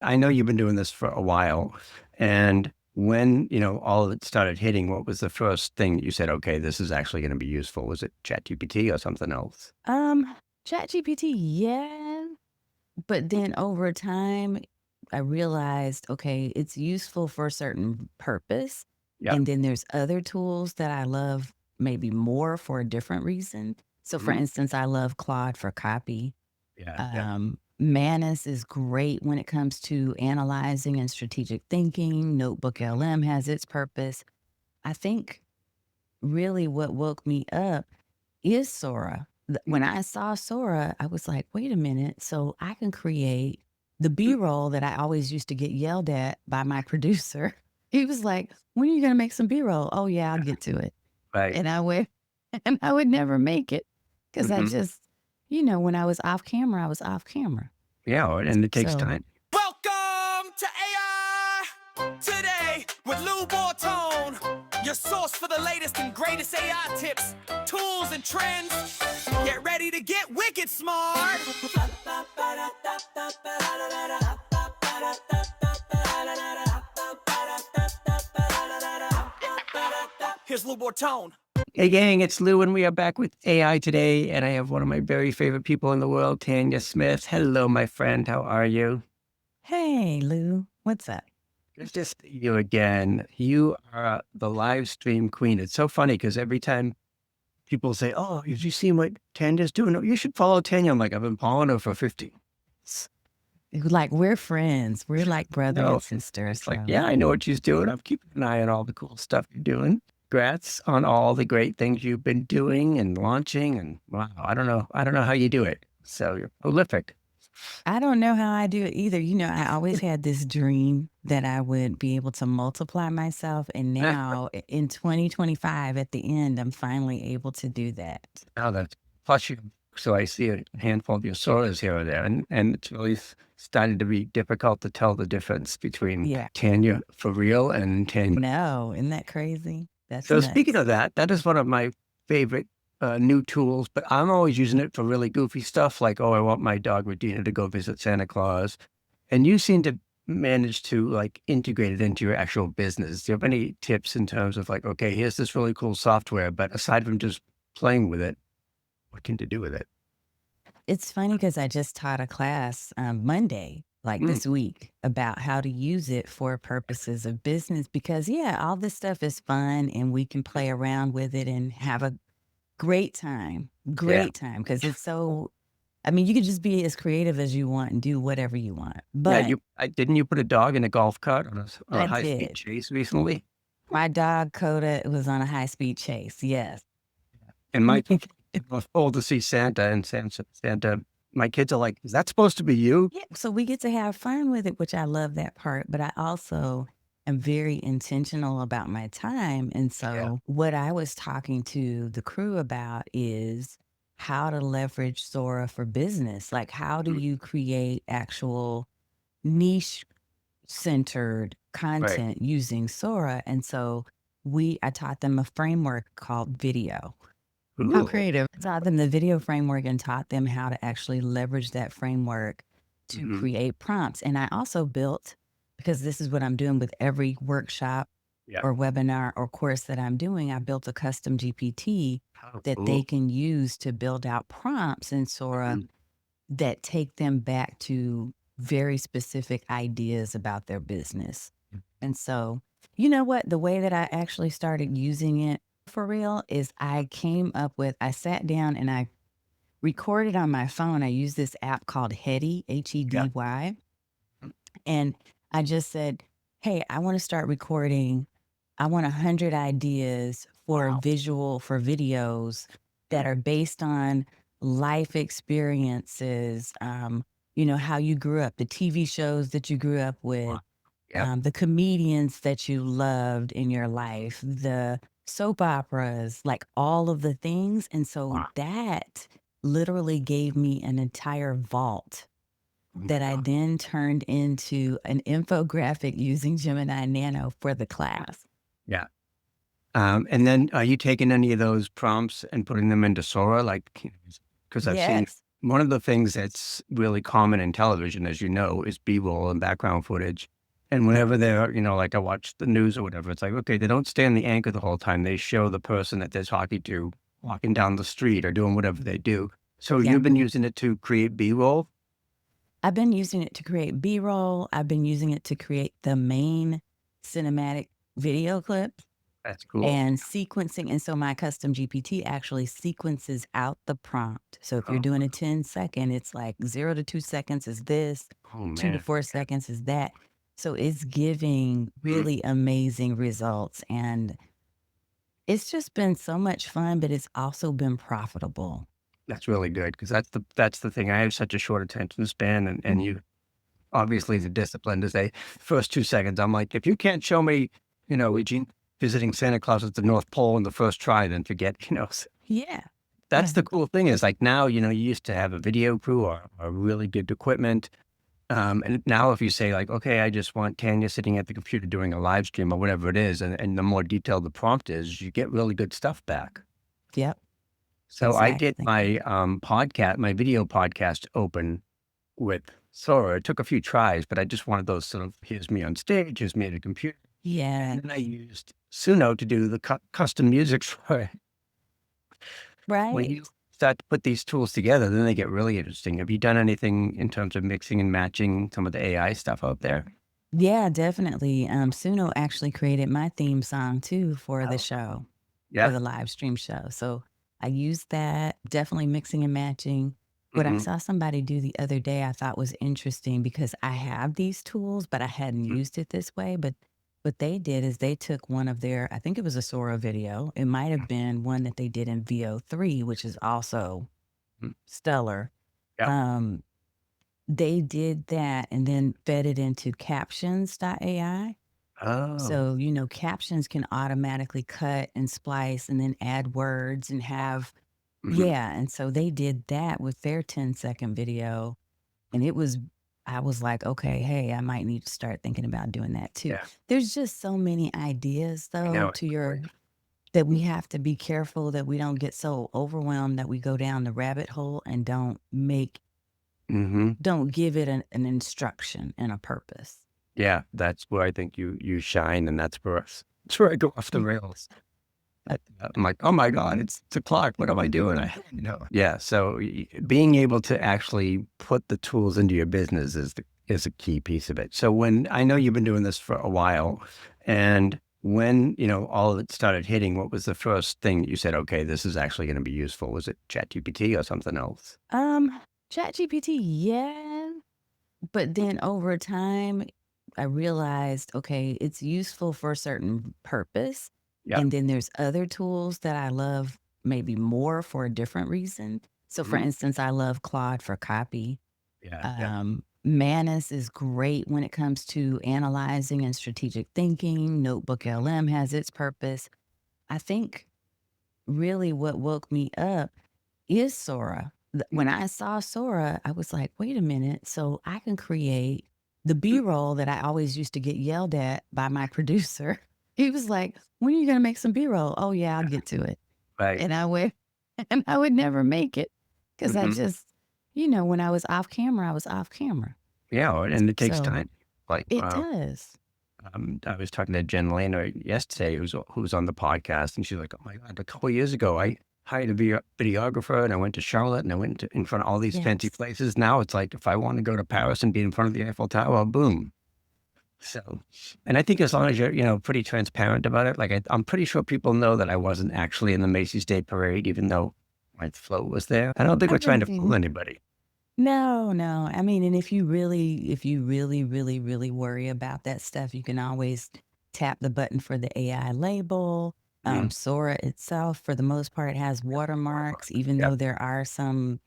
I know you've been doing this for a while. And when, all of it started hitting, what was the first thing that you said, okay, this is actually going to be useful? Was it ChatGPT or something else? Um, ChatGPT, yeah, but then over time, I realized, okay, it's useful for a certain purpose, Yeah. and then there's other tools that I love maybe more for a different reason. So, for Mhm. instance, I love Claude for copy. Yeah. Yeah. Manus is great when it comes to analyzing and strategic thinking. Notebook LM has its purpose. I think really what woke me up is Sora. When Mhm. I saw Sora, I was like, wait a minute. So I can create the B roll that I always used to get yelled at by my producer. He was like, when are you going to make some B roll? Oh, yeah, I'll get to it. Right. And I would, and I would never make it because I Hmm. just, when I was off camera, I was off camera. Yeah. And it takes So time. Welcome to AI Today with Lou Bortone, your source for the latest and greatest AI tips, tools, and trends. Get ready to get wicked smart. Here's Lou Bortone. Hey, gang, it's Lou, and we are back with AI today. And I have one of my very favorite people in the world, Tanya Smith. Hello, my friend. How are you? hey, Lou, what's up? It's just you again. You are the live stream queen. It's so funny because every time people say, "Oh, did you see what Tanya's doing? Oh, you should follow Tanya." I'm like, I've been following her for 50. Like we're friends. We're like brother No, and sister. it's like, So yeah, I know what she's doing. I'm keeping an eye on all the cool stuff you're doing. Congrats on all the great things you've been doing and launching. And wow, I don't know. I don't know how you do it. So you're prolific. I don't know how I do it either. I always had this dream that I would be able to multiply myself. And now in 2025, at the end, I'm finally able to do that. Now that's plus you. So I see a handful of your soras here or there, and it's really starting to be difficult to tell the difference between Yeah. Tanya for real and Tanya. No, isn't that crazy? That's So speaking nuts. of that, that is one of my favorite new tools, but I'm always using it for really goofy stuff like, oh, I want my dog Regina to go visit Santa Claus. And you seem to manage to like integrate it into your actual business. Do you have any tips in terms of like, okay, here's this really cool software, but aside from just playing with it, what can you do with it? It's funny because I just taught a class Monday, like Mm, this week, about how to use it for purposes of business. Because, yeah, all this stuff is fun and we can play around with it and have a yeah. great time because it's so, I mean, you can just be as creative as you want and do whatever you want. Yeah, But didn't you put a dog in a golf cart on on a I high-speed did. chase recently? My dog Coda was on a high speed chase. Yes. And my kids was told to see Santa, and Santa my kids are like, "Is that supposed to be you?" Yeah, so we get to have fun with it, which I love that part, but I also am very intentional about my time. And Yeah. so what I was talking to the crew about is how to leverage Sora for business. Like how do Mm, you create actual niche centered right. content using Sora? And so I taught them a framework called video. How Ooh. creative. Taught them the video framework and taught them how to actually leverage that framework to Mhm. create prompts. And I also built, because this is what I'm doing with every workshop Yeah. or webinar or course that I'm doing, I built a custom GPT Oh, that they cool. can use to build out prompts in Sora Mhm. that take them back to very specific ideas about their business. And so, you know what? The way that I actually started using it for real is I sat down and I recorded on my phone. I use this app called Hedy, Yeah. Hedy. Mm. And I just said, hey, I want to start recording. I want 100 ideas Wow. for videos that Mm. are based on life experiences, how you grew up, the TV shows that you grew up Wow. with, Yep. the comedians that you loved in your life, the soap operas, like all of the things. And so Wow. that literally gave me an entire vault Oh my that I god. then turned into an infographic using Gemini Nano for the class. Yeah. And then are you taking any of those prompts and putting them into Sora? Like, because I've seen Yes. one of the things that's really common in television, as you know, is B-roll and background footage. And whenever they're, like I watch the news or whatever, it's like, okay, they don't stay on the anchor the whole time. They show the person that they're talking to walking down the street or doing whatever they do. So Yeah. you've been using it to create B-roll? I've been using it to create B-roll. I've been using it to create the main cinematic video clip That's cool. and sequencing. And so my custom GPT actually sequences out the prompt. So if you're Oh, doing a 10-second, it's like 0 to 2 seconds is this, oh 2 to man. 4 seconds is that. So it's giving really amazing results. And it's just been so much fun, but it's also been profitable. That's really good because that's the thing. I have such a short attention span, and you obviously the discipline to say first 2 seconds. I'm like, if you can't show me, Eugene visiting Santa Claus at the North Pole in the first try, then forget. Yeah. That's the cool thing is like now, you used to have a video crew or really good equipment. And now if you say like, okay, I just want Tanya sitting at the computer doing a live stream or whatever it is, and the more detailed the prompt is, you get really good stuff back. Yep. So I did Exactly. my video podcast open with Sora. It took a few tries, but I just wanted those sort of, here's me on stage, here's me at a computer. Yeah. And then I used Suno to do the custom music for it. When you Right. start to put these tools together, then they get really interesting. Have you done anything in terms of mixing and matching some of the AI stuff out there? Yeah, definitely. Suno actually created my theme song too for the Oh, show, for yeah. the live stream show. So I used that, definitely mixing and matching. What I Hmm. saw somebody do the other day I thought was interesting because I have these tools, but I hadn't used it this way. But what they did is they took one of their, I think it was a Sora video. It might have been one that they did in VO3, which is also stellar. Yeah. Um, they did that and then fed it into captions.ai. Oh. So, captions can automatically cut and splice and then add words and have, Mhm. yeah. And so they did that with their 10-second video. And I was like, okay, hey, I might need to start thinking about doing that too. Yeah. There's just so many ideas I though know. that we have to be careful that we don't get so overwhelmed that we go down the rabbit hole and Hmm. don't give it an instruction and a purpose. Yeah, that's where I think you shine, and that's where I go off the rails. I'm like, oh my God, it's o'clock. What am I doing? Yeah. So being able to actually put the tools into your business is a key piece of it. So when I know you've been doing this for a while, and when all of it started hitting, what was the first thing that you said? Okay, this is actually going to be useful. Was it ChatGPT or something else? ChatGPT, yeah. But then over time, I realized, okay, it's useful for a certain purpose. Yeah. And then there's other tools that I love maybe more for a different reason. So for Mhm. instance, I love Claude for copy. Yeah. Yeah. Manus is great when it comes to analyzing and strategic thinking. Notebook LM has its purpose. I think really what woke me up is Sora. When I saw Sora, I was like, wait a minute. So I can create the B roll that I always used to get yelled at by my producer. He was like, when are you going to make some B roll? Oh, yeah, I'll get to it. Right. And I would never make it because I Mhm. just, when I was off camera, I was off camera. Yeah, and it takes So time. Like, it does. I was talking to Jen Lehner yesterday, who's on the podcast, and she's like, "Oh my God, a couple of years ago, I hired a videographer, and I went to Charlotte, and I went in front of all these fancy Yes. places. Now it's like if I want to go to Paris and be in front of the Eiffel Tower, boom." So, and I think as long as you're, pretty transparent about it, like I'm pretty sure people know that I wasn't actually in the Macy's Day Parade, even though my float was there. I don't think I we're trying to really fool anybody. No, no. I mean, and if you really, really, really worry about that stuff, you can always tap the button for the AI label. Mhm. Sora itself, for the most part, has watermarks, even Yep. though there are some,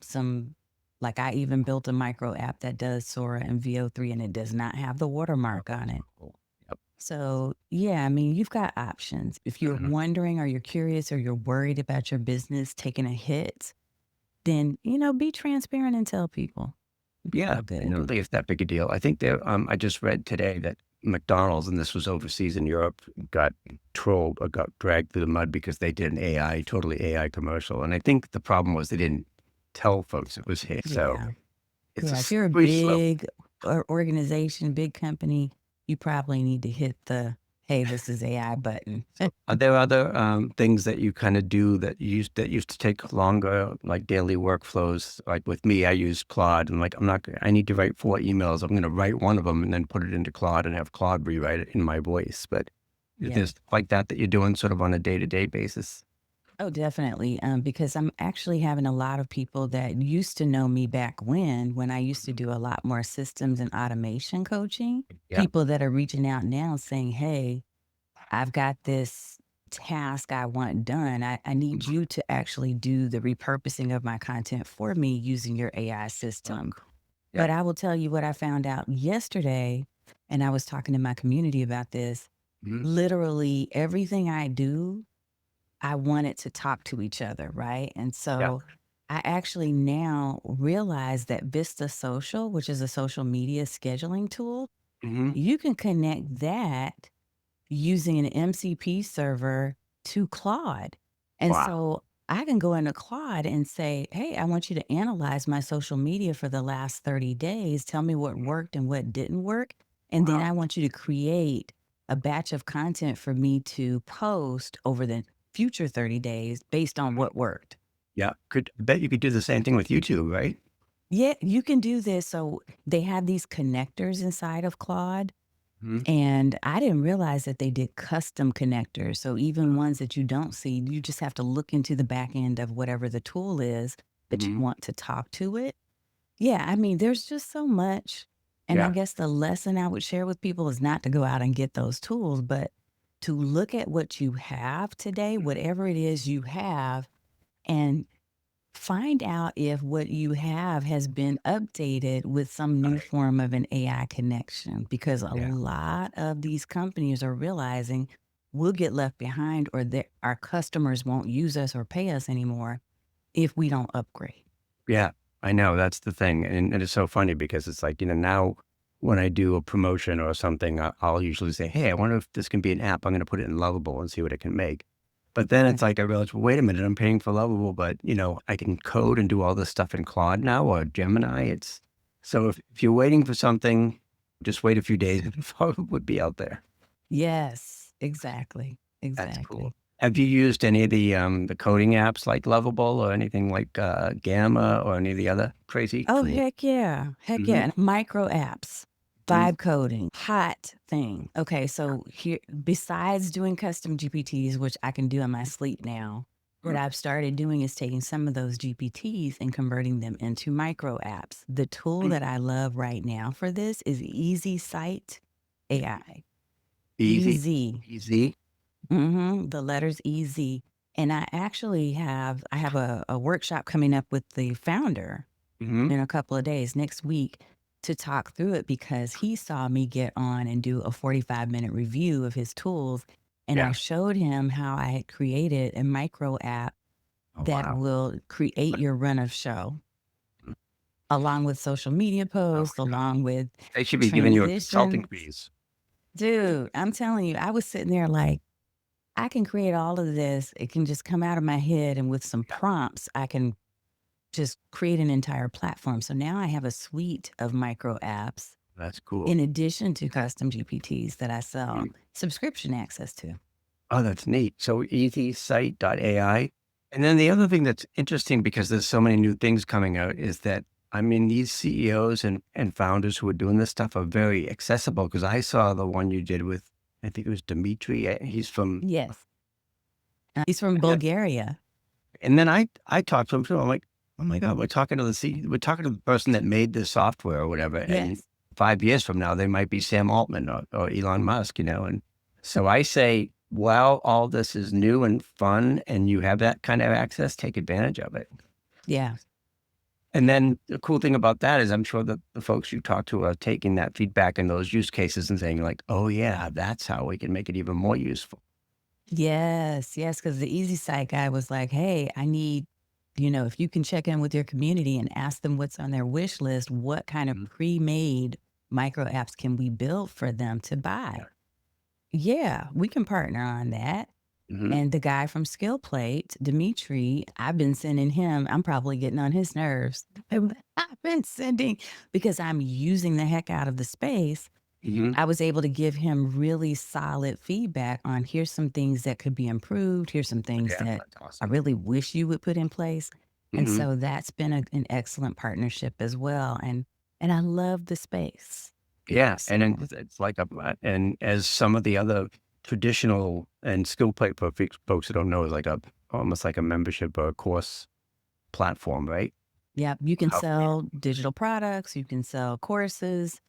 like I even built a micro app that does Sora and VO3 and it does not have the watermark on it. Yep. So yeah, I mean, you've got options. If you're Mhm. wondering or you're curious or you're worried about your business taking a hit, then, be transparent and tell people. Be Yeah, real good I at don't it. think it's that big a deal. I think I just read today that McDonald's, and this was overseas in Europe, got trolled or got dragged through the mud because they did an totally AI commercial. And I think the problem was they didn't tell folks it was here. So Yeah. it's a Yeah. If you're a slippery slope. big organization, big company, you probably need to hit the, hey, this is AI button. Are there other things that you kind of do that used to take longer, like daily workflows? Like with me, I use Claude, and like I need to write 4 emails. I'm going to write one of them and then put it into Claude and have Claude rewrite it in my voice. But is Yeah. there stuff like that you're doing sort of on a day-to-day basis? Oh, definitely. Because I'm actually having a lot of people that used to know me back when I used to Mhm. do a lot more systems and automation coaching. Yeah. People that are reaching out now saying, hey, I've got this task I want done. I need Mhm. you to actually do the repurposing of my content for me using your AI Oh, system. cool. Yeah. But I will tell you what I found out yesterday, and I was talking to my community about this. Mhm. Literally everything I do, I want it to talk to each other, right? And Yeah. so I actually now realize that Vista Social, which is a social media scheduling tool, Hmm. you can connect that using an MCP server to Claude. And Wow. so I can go into Claude and say, hey, I want you to analyze my social media for the last 30 days. Tell me what worked and what didn't work. And then Wow. I want you to create a batch of content for me to post over the future 30 days based on Mhm. what worked. Yeah. I bet you could do the same thing with YouTube, right? Yeah, you can do this. So they have these connectors inside of Claude. Mhm. And I didn't realize that they did custom connectors. So even ones that you don't see, you just have to look into the back end of whatever the tool is that you Mhm. want to talk to it. Yeah, I mean, there's just so much. And I Yeah. guess the lesson I would share with people is not to go out and get those tools, but to look at what you have today, whatever it is you have, and find out if what you have has been updated with some new Right. form of an AI connection, because a Yeah. lot of these companies are realizing we'll get left behind, or that our customers won't use us or pay us anymore if we don't upgrade. Yeah, I know, that's the thing, and it's so funny because it's like, now when I do a promotion or something, I'll usually say, "Hey, I wonder if this can be an app. I'm gonna put it in Lovable and see what it can make." But then Mm. it's like I realize, "Well, wait a minute, I'm paying for Lovable, but, I can code and do all this stuff in Claude now or Gemini." So if you're waiting for something, just wait a few days and it would be out there. Yes, exactly. That's cool. Exactly. Have you used any of the coding apps like Lovable or anything like, Gamma or any of the other crazy Oh, tools? heck yeah. Heck yeah. Mhm. And micro apps, Mhm. vibe coding, hot thing. Okay. So here, besides doing custom GPTs, which I can do in my sleep now, what Mhm. I've started doing is taking some of those GPTs and converting them into micro apps. The tool Mhm. that I love right now for this is Easy Site AI. Easy. Easy. Easy. The letters EZ. And I have a workshop coming up with the founder Mhm. in a couple of days next week to talk through it, because he saw me get on and do a 45-minute review of his tools. And I Yeah. showed him how I had created a micro app Oh, that wow. will create your run of show along with social media Oh, posts, yeah. along with They should be giving you a consulting transitions. fees. Dude, I'm telling you, I was sitting there like, I can create all of this. It can just come out of my head. And with some Yeah, prompts, I can just create an entire platform. So now I have a suite of micro apps that's cool. in addition to custom GPTs that I sell Mhm. subscription access to. Oh, that's neat. So easysite.ai. And then the other thing that's interesting because there's so many new things coming out is that, I mean, these CEOs and founders who are doing this stuff are very accessible because I saw the one you did with, I think it was Dimitri. He's from, Yes. He's from Bulgaria. and then I talked to him too. I'm like, "Oh my god, we're talking to the person that made the software or whatever, and Yes. 5 years from now, they might be Sam Altman or Elon Musk," and so I say, while all this is new and fun and you have that kind of access, take advantage of it. Yeah. And then the cool thing about that is I'm sure that the folks you talk to are taking that feedback and those use cases and saying like, "Oh yeah, that's how we can make it even more useful." Yes. Yes. Because the Easy Site guy was like, hey, I need, if you can check in with your community and ask them what's on their wish list, what kind of Mhm. pre made micro apps can we build for them to Yeah. buy? Yeah, we can partner on that. Hmm. And the guy from Skill Plate, Dimitri, I've been sending him, I'm probably getting on his nerves. I've been sending because I'm using the heck out of the space. Hmm. I was able to give him really solid feedback on here's some things that could be improved. Here's some things Yeah, that that's I awesome. really wish you would put in place. And Hmm. so that's been an excellent partnership as well. And I love the space. Yeah, So and then it's like and as some of the other traditional and skill plate folks who don't know is like a almost like a membership or a course platform, right? yeah, you can How sell digital products, you can sell courses,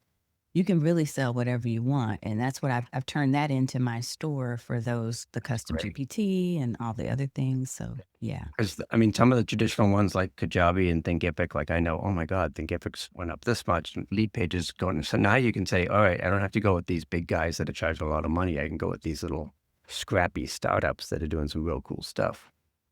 you can really sell whatever you want. And that's what I've turned that into my store for the custom great. GPT and all the other things. So yeah. Because I mean, some of the traditional ones like Kajabi and Thinkific, like I know, oh my God, Thinkific's went up this much, and lead pages going. So now you can say, all right, I don't have to go with these big guys that are charging a lot of money. I can go with these little scrappy startups that are doing some real cool stuff.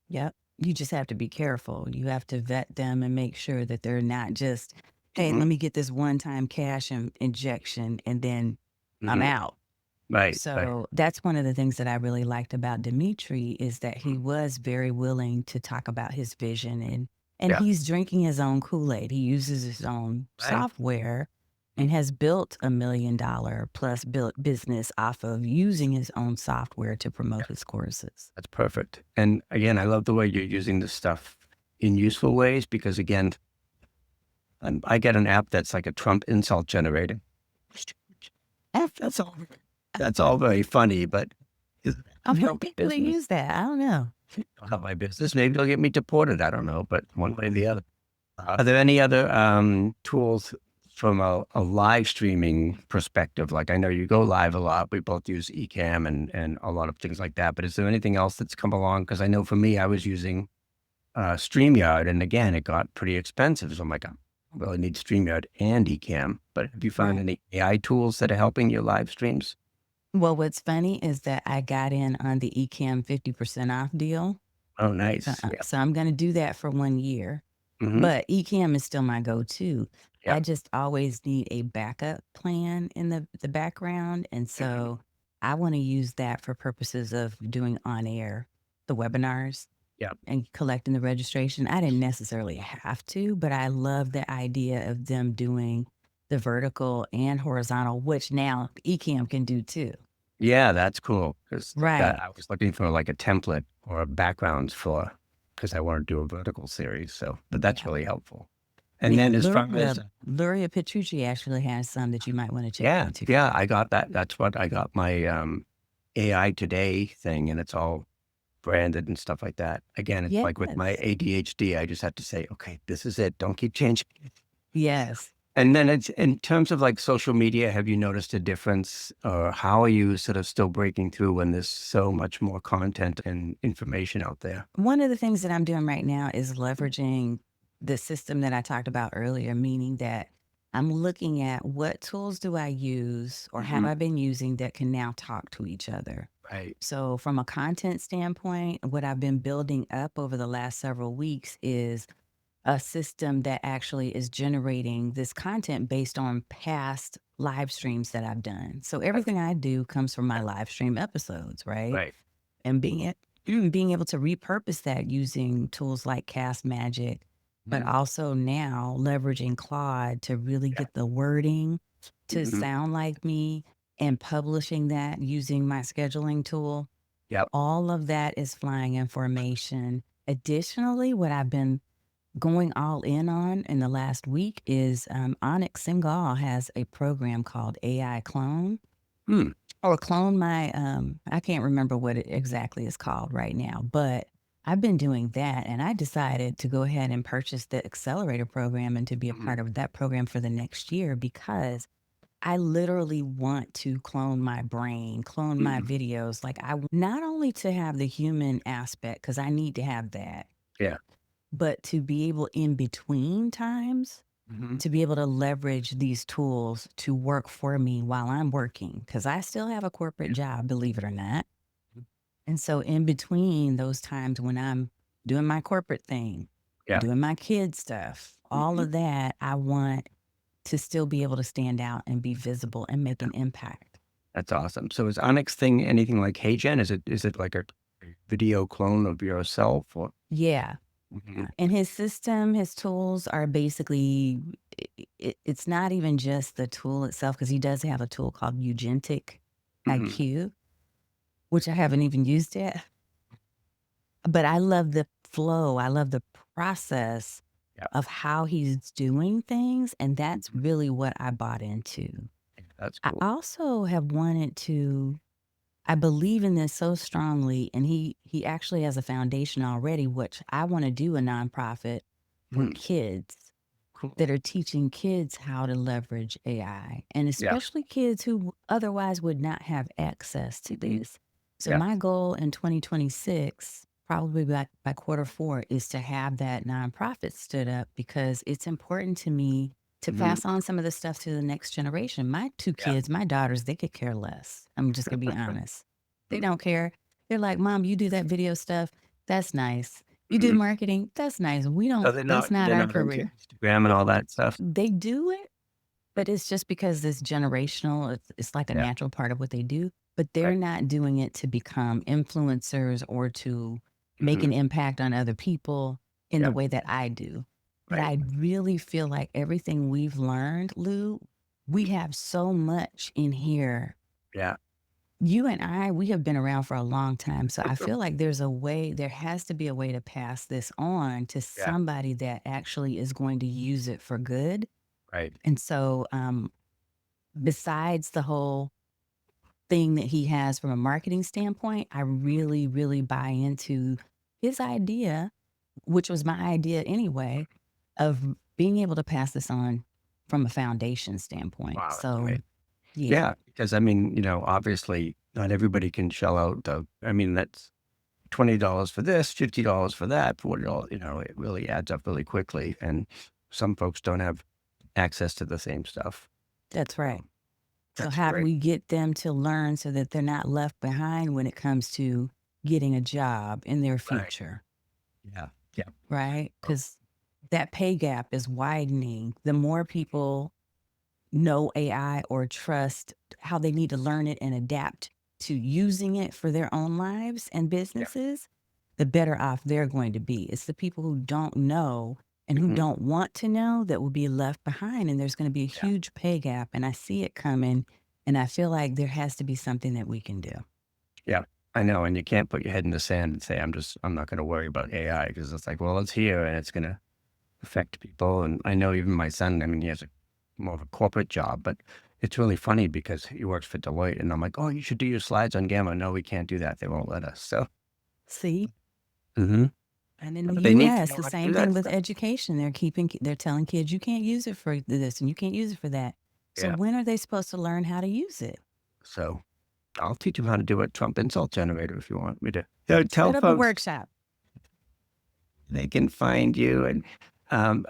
Yep. You just have to be careful. You have to vet them and make sure that they're not just, hey, Hmm. let me get this one time cash injection and then I'm Hmm. out. Right, right. So that's one of the things that I really liked about Dimitri is that he was very willing to talk about his vision and Yeah, he's drinking his own Kool-Aid. He uses his own right. software and has built $1 million plus built business off of using his own software to promote his courses. That's perfect. And again, I love the way you're using this stuff in useful ways because again, I get an app that's like a Trump insult generator. That's all. That's all very funny, but is I've help heard my people that business? use that. I don't know. Help my business? Maybe they'll get me deported. I don't know, but one way or the other. Are there any other tools from a live streaming perspective? Like I know you go live a lot. We both use Ecamm and a lot of things like that. But is there anything else that's come along? Because I know for me, I was using StreamYard, and again, it got pretty expensive. So I'm like, I really need StreamYard and Ecamm. But have you found Right. any AI tools that are helping your live streams? Well, what's funny is that I got in on the Ecamm 50% off deal. Oh, So, nice. Yeah. so I'm going to do that for 1 year. Hmm. But Ecamm is still my go-to. Yeah. I just always need a backup plan in the background, and Hmm. so I wanna use that for purposes of doing on air, the webinars Yeah. and collecting the registration. I didn't necessarily have to, but I love the idea of them doing the vertical and horizontal, which now Ecamm can do too. Yeah, that's cool. Because that Right. I was looking for like a template or a background for because I want to do a vertical series. So, but that's Yeah. really helpful. And then as far as Luria Petrucci actually has some that you might wanna check yeah, into. yeah, I got that. That's what I got my AI Today thing, and it's all branded and stuff like that. Again, it's like with my Yes. ADHD, I just have to say, okay, this is it. Don't keep changing. Yes. And then it's in terms of like social media, have you noticed a difference or how are you sort of still breaking through when there's so much more content and information out there? One of the things that I'm doing right now is leveraging the system that I talked about earlier, meaning that I'm looking at what tools do I use or have Hmm. I been using that can now talk to each other. Right. So, from a content standpoint, what I've been building up over the last several weeks is a system that actually is generating this content based on past live streams that I've done. So, everything I do comes from my live stream episodes, right? Right. And being able to repurpose that using tools like Cast Magic, but Mhm. also now leveraging Claude to really Yeah. get the wording to Mhm. sound like me and publishing that using my scheduling tool. Yep. All of that is flying information. Additionally, what I've been going all in the last week is Onyx Singal has a program called AI Clone Hmm. or clone my I can't remember what it exactly is called right now, but I've been doing that and I decided to go ahead and purchase the accelerator program and to be a Mhm. part of that program for the next year because I literally want to clone my brain, clone my Mhm. videos. Like not only to have the human aspect cuz I need to have that, Yeah. but to be able in between times Mhm. to be able to leverage these tools to work for me while I'm working, because I still have a corporate job, believe it or not. And so, in between those times when I'm doing my corporate thing, Yeah. doing my kid stuff, all Mhm. of that, I want to still be able to stand out and be visible and make Yeah. an impact. That's awesome. So is Onyx thing anything like HeyGen? Is it like a video clone of yourself or Yeah. Mhm, And his system, his tools are basically, it's not even just the tool itself, because he does have a tool called Eugentic mhm, IQ, which I haven't even used yet. But I love the flow. I love the process yeah, of how he's doing things. And that's mhm, really what I bought into. that's I cool. also have wanted to, I believe in this so strongly, and he actually has a foundation already, which I want to do a nonprofit for Mm, kids cool. that are teaching kids how to leverage AI, and Yeah, especially kids who otherwise would not have access to this. So yeah, my goal in 2026, probably by Q4, is to have that nonprofit stood up, because it's important to me to mhm, pass on some of the stuff to the next generation. My two yeah, kids, my daughters, they could care less. I'm just gonna be honest. They don't care. They're like, "Mom, you do that video stuff. That's nice. You do mhm. marketing. That's nice. We So don't, that's not they're our not into career." Instagram and all that stuff? They do it, but it's just because it's generational. It's like a Yeah, natural part of what they do, but they're right, not doing it to become influencers or to make mhm, an impact on other people in the yeah, way that I do. But right, I really feel like everything we've learned, Lou, we have so much in here. yeah, You and I, we have been around for a long time. So I feel like there's a way, there has to be a way to pass this on to yeah, somebody that actually is going to use it for good. right, And so, besides the whole thing that he has from a marketing standpoint, I really, really buy into his idea, which was my idea anyway, of being able to pass this on from a foundation standpoint. wow, that's So, amazing. yeah, Yeah, because I mean, obviously not everybody can shell out I mean, that's $20 for this, $50 for that, $40, it really adds up really quickly. And some folks don't have access to the same stuff. that's right. Um, So, that's how do great. we get them to learn so that they're not left behind when it comes to getting a job in their Right. future? Yeah. Yeah. Right? Oh, Because that pay gap is widening. The more people know AI or trust how they need to learn it and adapt to using it for their own lives and yeah. businesses, the better off they're going to be. It's the people who don't know and who Mhm, don't want to know that will be left behind. And there's going to be a yeah. huge pay gap. And I see it coming. And I feel like there has to be something that we can do. Yeah. I know. And you can't put your head in the sand and say, I'm not going to worry about AI because it's like, well, it's here and it's going to affect people. And I know even my son, I mean, he has more of a corporate job, but it's really funny because he works for Deloitte and I'm like, oh, you should do your slides on Gamma. No, we can't do that. They won't let us. So, See? mhm. And in the But they need to US, know the how to do same thing that with stuff. education. They're telling kids you can't use it for this and you can't use it for that. So Yeah. when are they supposed to learn how to use it? So I'll teach them how to do a Trump insult generator if you want me to. So tell Set up a folks workshop. they can find you. And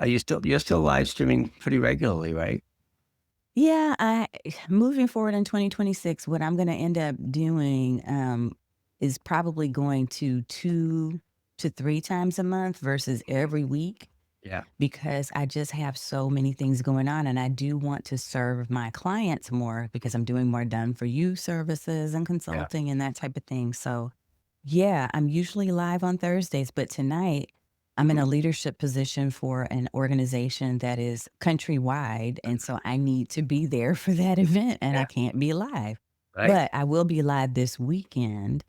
you're still live streaming pretty regularly, right? Yeah, moving forward in 2026, what I'm going to end up doing is probably going to 2 to 3 times a month versus every week, Yeah. because I just have so many things going on and I do want to serve my clients more because I'm doing more done for you services and Yeah. consulting and that type of thing. So, yeah, I'm usually live on Thursdays, but tonight I'm in Mhm. a leadership position for an organization that is countrywide. And so I need to be there for that event and I Yeah. can't be live. Right. But I will be live this weekend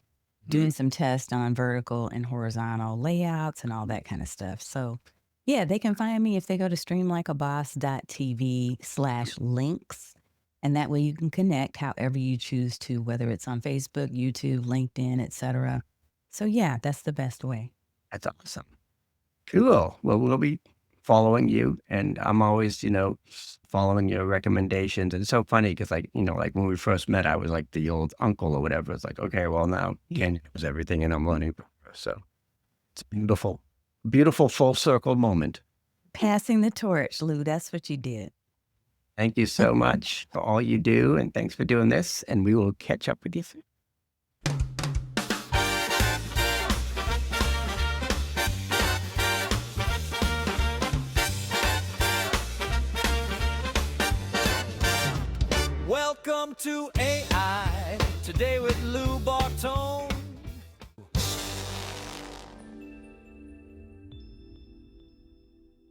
Mhm. doing some tests on vertical and horizontal layouts and all that kind of stuff. So, yeah, they can find me if they go to streamlikeaboss.tv/links. And that way you can connect however you choose to, whether it's on Facebook, YouTube, LinkedIn, etc. So, yeah, that's the best way. That's awesome. Cool. Well, we'll be following you, and I'm always, following your recommendations. And it's so funny because, like when we first met, I was like the old uncle or whatever. It's like, okay, well now Tanya knows everything, and I'm learning from her. So it's beautiful, beautiful full circle moment. Passing the torch, Lou. That's what you did. Thank you so much for all you do, and thanks for doing this. And we will catch up with you soon. Welcome to AI Today with Lou Bartone.